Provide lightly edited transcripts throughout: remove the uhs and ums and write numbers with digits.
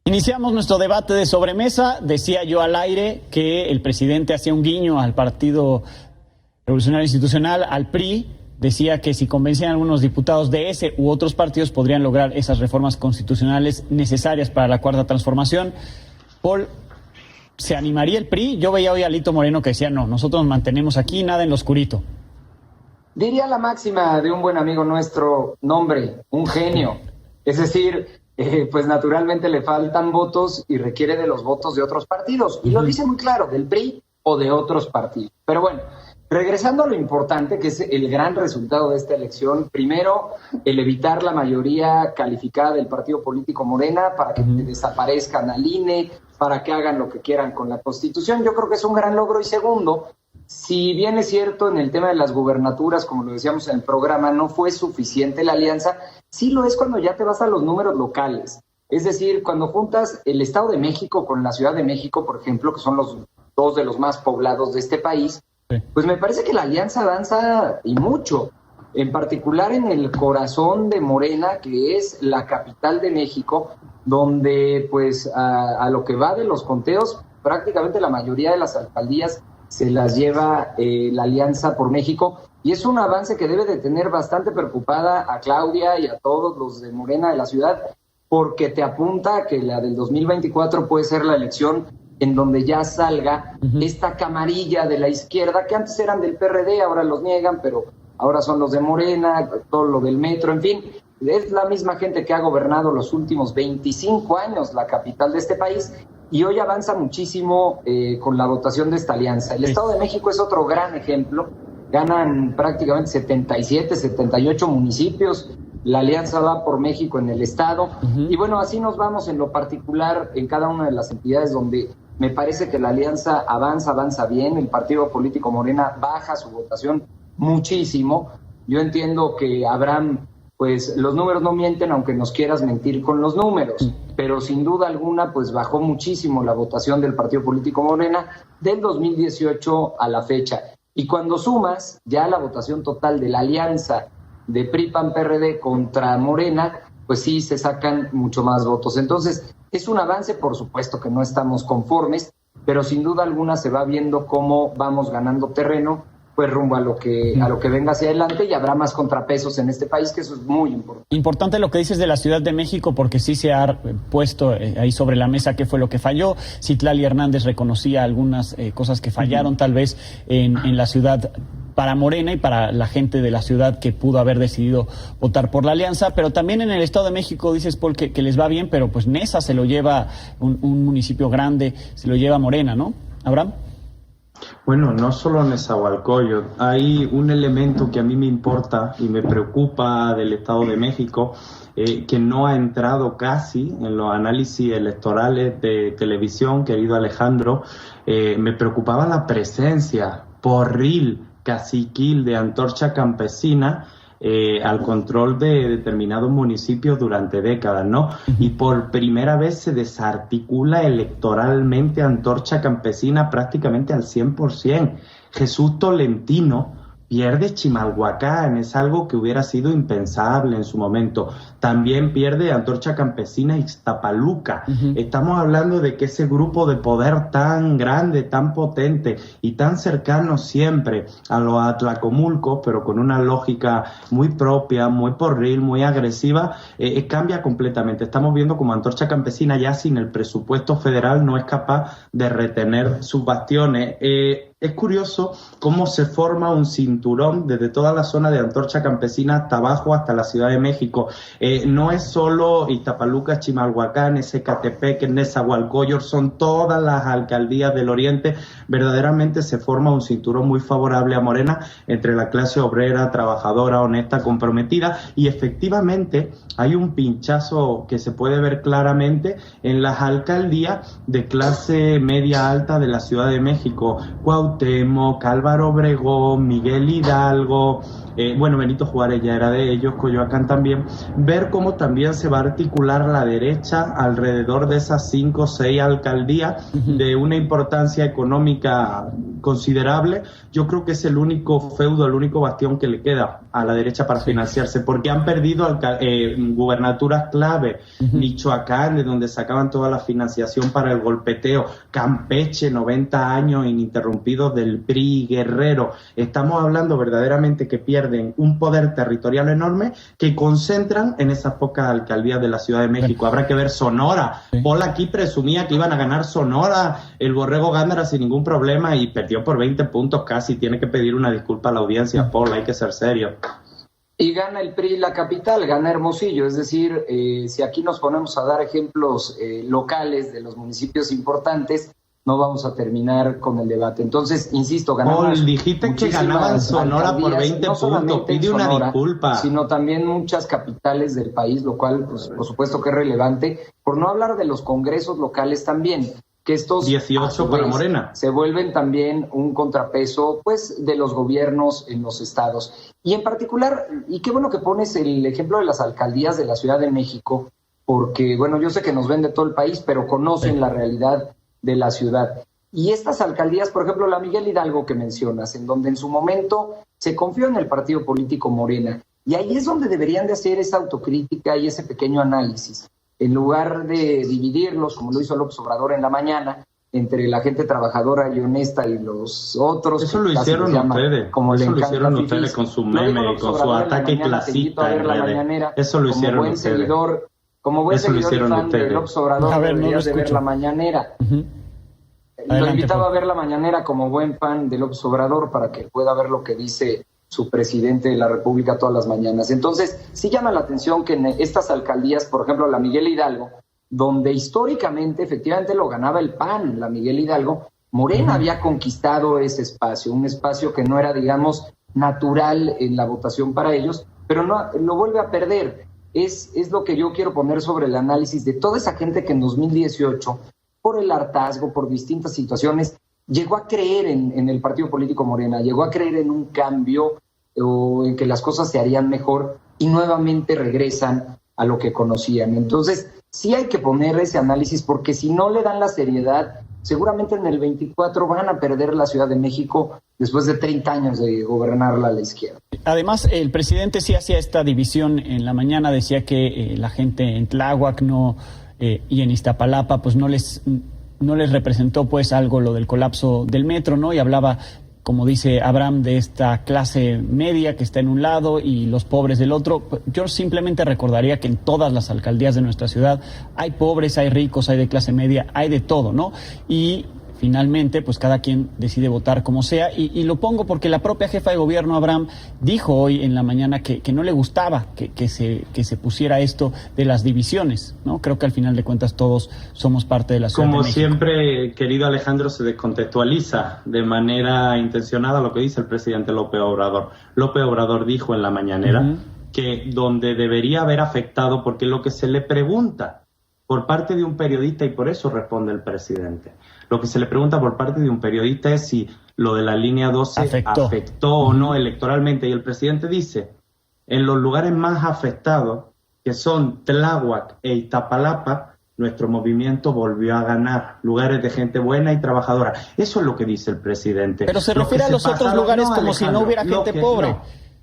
Iniciamos nuestro debate de sobremesa. Decía yo al aire que el presidente hacía un guiño al Partido Revolucionario Institucional, al PRI. Decía que si convencían a algunos diputados de ese u otros partidos podrían lograr esas reformas constitucionales necesarias para la Cuarta Transformación. Paul, ¿se animaría el PRI? Yo veía hoy a Alito Moreno que decía, no, nosotros nos mantenemos aquí, nada en lo oscurito. Diría la máxima de un buen amigo nuestro, nombre, un genio. Es decir, pues naturalmente le faltan votos y requiere de los votos de otros partidos. Y lo dice muy claro, del PRI o de otros partidos. Pero bueno, regresando a lo importante, que es el gran resultado de esta elección, primero, el evitar la mayoría calificada del partido político Morena para que desaparezcan al INE, para que hagan lo que quieran con la Constitución. Yo creo que es un gran logro. Y segundo, si bien es cierto en el tema de las gubernaturas, como lo decíamos en el programa, no fue suficiente la alianza, sí lo es cuando ya te vas a los números locales. Es decir, cuando juntas el Estado de México con la Ciudad de México, por ejemplo, que son los dos de los más poblados de este país, pues me parece que la alianza avanza y mucho, en particular en el corazón de Morena, que es la capital de México, donde pues a lo que va de los conteos, prácticamente la mayoría de las alcaldías se las lleva la Alianza por México, y es un avance que debe de tener bastante preocupada a Claudia y a todos los de Morena de la ciudad, porque te apunta que la del 2024 puede ser la elección en donde ya salga esta camarilla de la izquierda, que antes eran del PRD, ahora los niegan, pero ahora son los de Morena, todo lo del metro, en fin, es la misma gente que ha gobernado los últimos 25 años la capital de este país, y hoy avanza muchísimo con la votación de esta alianza. El Estado de México es otro gran ejemplo, ganan prácticamente 77, 78 municipios, la alianza va por México en el Estado, y bueno, así nos vamos en lo particular en cada una de las entidades donde me parece que la alianza avanza bien, el partido político Morena baja su votación muchísimo. Yo entiendo que Abraham, pues los números no mienten, aunque nos quieras mentir con los números, pero sin duda alguna pues bajó muchísimo la votación del partido político Morena del 2018 a la fecha. Y cuando sumas ya la votación total de la alianza de PRI-PAN-PRD contra Morena, pues sí se sacan mucho más votos. Entonces, es un avance, por supuesto que no estamos conformes, pero sin duda alguna se va viendo cómo vamos ganando terreno, pues rumbo a lo que venga hacia adelante, y habrá más contrapesos en este país, que eso es muy importante. Importante lo que dices de la Ciudad de México, porque sí se ha puesto ahí sobre la mesa qué fue lo que falló. Citlali Hernández reconocía algunas cosas que fallaron tal vez en la ciudad para Morena y para la gente de la ciudad que pudo haber decidido votar por la alianza, pero también en el Estado de México dices, Paul, que les va bien, pero pues Neza se lo lleva un municipio grande, se lo lleva Morena, ¿no? ¿Abraham? Bueno, no solo Nezahualcóyotl, hay un elemento que a mí me importa y me preocupa del Estado de México, que no ha entrado casi en los análisis electorales de televisión, querido Alejandro. Me preocupaba la presencia porril, caciquil de Antorcha Campesina al control de determinados municipios durante décadas, ¿no? Y por primera vez se desarticula electoralmente Antorcha Campesina prácticamente al 100%. Jesús Tolentino pierde Chimalhuacán, es algo que hubiera sido impensable en su momento. También pierde Antorcha Campesina Ixtapaluca. Estamos hablando de que ese grupo de poder tan grande, tan potente y tan cercano siempre a los Atlacomulcos, pero con una lógica muy propia, muy porril, muy agresiva, cambia completamente. Estamos viendo como Antorcha Campesina ya sin el presupuesto federal no es capaz de retener sus bastiones. Es curioso cómo se forma un cinturón desde toda la zona de Antorcha Campesina hasta abajo, hasta la Ciudad de México. No es solo Iztapaluca, Chimalhuacán, Ecatepec, Nezahualcóyotl, son todas las alcaldías del oriente. Verdaderamente se forma un cinturón muy favorable a Morena entre la clase obrera, trabajadora, honesta, comprometida, y efectivamente hay un pinchazo que se puede ver claramente en las alcaldías de clase media alta de la Ciudad de México. Cuauhtémoc, Álvaro Obregón, Miguel Hidalgo, bueno, Benito Juárez ya era de ellos, Coyoacán también, ver cómo también se va a articular la derecha alrededor de esas 5 o 6 alcaldías de una importancia económica considerable. Yo creo que es el único feudo, el único bastión que le queda a la derecha para financiarse, porque han perdido gubernaturas clave, Michoacán, de donde sacaban toda la financiación para el golpeteo, Campeche, 90 años ininterrumpidos del PRI, Guerrero. Estamos hablando verdaderamente que pierden un poder territorial enorme que concentran en esas pocas alcaldías de la Ciudad de México. Habrá que ver Sonora. Paul aquí presumía que iban a ganar Sonora, el Borrego Gándara sin ningún problema, y perdió por 20 puntos casi. Tiene que pedir una disculpa a la audiencia, Paul, hay que ser serio. Y gana el PRI la capital, gana Hermosillo. Es decir, si aquí nos ponemos a dar ejemplos locales de los municipios importantes, no vamos a terminar con el debate. Entonces, insisto, ganamos. Dijiste que ganaban Sonora por 20 puntos. Pide una disculpa. Sino también muchas capitales del país, lo cual, pues, por supuesto que es relevante. Por no hablar de los congresos locales también, que estos 18 para Morena se vuelven también un contrapeso, pues, de los gobiernos en los estados. Y en particular, y qué bueno que pones el ejemplo de las alcaldías de la Ciudad de México, porque, bueno, yo sé que nos ven de todo el país, pero conocen la realidad de la ciudad. Y estas alcaldías, por ejemplo, la Miguel Hidalgo que mencionas, en donde en su momento se confió en el partido político Morena, y ahí es donde deberían de hacer esa autocrítica y ese pequeño análisis, en lugar de dividirlos, como lo hizo López Obrador en la mañana, entre la gente trabajadora y honesta y los otros. Eso lo hicieron ustedes, como eso lo hicieron ustedes con su meme, con su ataque clasista en redes. Eso lo hicieron ustedes. Como buen seguidor y fan de López Obrador, deberías de ver la mañanera. Lo invitaba a ver la mañanera como buen fan de López Obrador para que pueda ver lo que dice su presidente de la República todas las mañanas. Entonces, sí llama la atención que en estas alcaldías, por ejemplo, la Miguel Hidalgo, donde históricamente efectivamente lo ganaba el PAN, la Miguel Hidalgo, Morena había conquistado ese espacio, un espacio que no era, digamos, natural en la votación para ellos, pero no lo vuelve a perder. Es lo que yo quiero poner sobre el análisis de toda esa gente que en 2018, por el hartazgo, por distintas situaciones, llegó a creer en el partido político Morena, llegó a creer en un cambio o en que las cosas se harían mejor y nuevamente regresan a lo que conocían. Entonces, sí hay que poner ese análisis porque si no le dan la seriedad, seguramente en el 24 van a perder la Ciudad de México después de 30 años de gobernarla a la izquierda. Además, el presidente sí hacía esta división en la mañana, decía que la gente en Tláhuac y en Iztapalapa pues no les representó pues algo lo del colapso del metro, ¿no? Y hablaba, como dice Abraham, de esta clase media que está en un lado y los pobres del otro. Yo simplemente recordaría que en todas las alcaldías de nuestra ciudad hay pobres, hay ricos, hay de clase media, hay de todo, ¿no? Y finalmente, pues cada quien decide votar como sea, y lo pongo porque la propia jefa de gobierno, Abraham, dijo hoy en la mañana que no le gustaba que se pusiera esto de las divisiones, ¿no? Creo que al final de cuentas todos somos parte de la Ciudad de México. Como siempre, querido Alejandro, se descontextualiza de manera intencionada lo que dice el presidente López Obrador. López Obrador dijo en la mañanera que donde debería haber afectado, porque lo que se le pregunta por parte de un periodista, y por eso responde el presidente, lo que se le pregunta por parte de un periodista es si lo de la línea 12 afectó o no electoralmente, y el presidente dice, en los lugares más afectados, que son Tláhuac e Iztapalapa, nuestro movimiento volvió a ganar, lugares de gente buena y trabajadora. Eso es lo que dice el presidente. Pero se refiere a los otros lugares como si no hubiera gente pobre.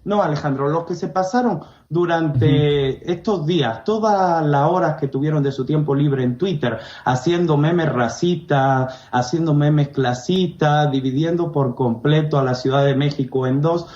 No, Alejandro, los que se pasaron durante estos días, todas las horas que tuvieron de su tiempo libre en Twitter, haciendo memes racistas, haciendo memes clasistas, dividiendo por completo a la Ciudad de México en dos,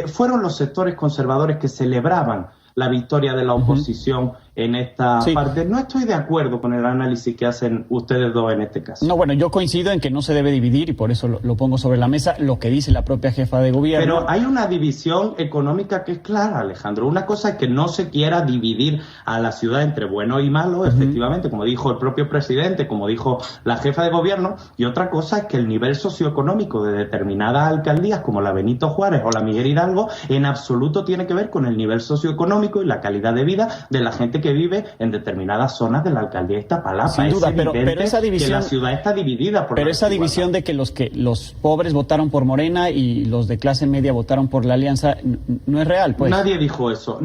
fueron los sectores conservadores que celebraban la victoria de la oposición en esta parte. No estoy de acuerdo con el análisis que hacen ustedes dos en este caso. No, bueno, yo coincido en que no se debe dividir y por eso lo pongo sobre la mesa, lo que dice la propia jefa de gobierno. Pero hay una división económica que es clara, Alejandro. Una cosa es que no se quiera dividir a la ciudad entre bueno y malo, efectivamente, como dijo el propio presidente, como dijo la jefa de gobierno, y otra cosa es que el nivel socioeconómico de determinadas alcaldías, como la Benito Juárez o la Miguel Hidalgo, en absoluto tiene que ver con el nivel socioeconómico y la calidad de vida de la gente que que vive en determinadas zonas de la alcaldía de Iztapalapa. Sin duda, pero esa división, que la ciudad está dividida por pero esa división de que los pobres votaron por Morena y los de clase media votaron por la Alianza no es real, pues. Nadie dijo eso.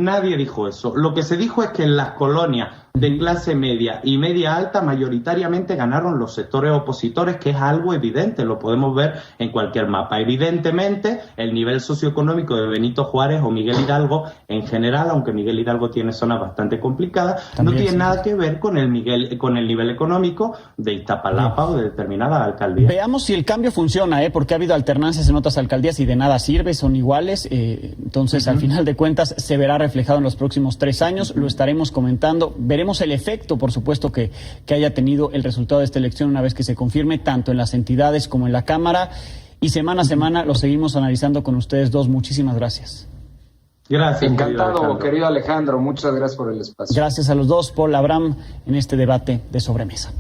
Lo que se dijo es que en las colonias de clase media y media alta mayoritariamente ganaron los sectores opositores, que es algo evidente, lo podemos ver en cualquier mapa. Evidentemente, el nivel socioeconómico de Benito Juárez o Miguel Hidalgo en general, aunque Miguel Hidalgo tiene zonas bastante complicadas, también no tiene nada que ver con el nivel económico de Iztapalapa o de determinada alcaldía. Veamos si el cambio funciona, porque ha habido alternancias en otras alcaldías y de nada sirve, son iguales. Entonces, al final de cuentas, se verá reflejado en los próximos 3 años, lo estaremos comentando. Veremos el efecto, por supuesto, que haya tenido el resultado de esta elección una vez que se confirme, tanto en las entidades como en la Cámara. Y semana a semana lo seguimos analizando con ustedes dos. Muchísimas gracias. Gracias. Encantado, querido Alejandro. Muchas gracias por el espacio. Gracias a los dos, Paul, Abraham, en este debate de sobremesa.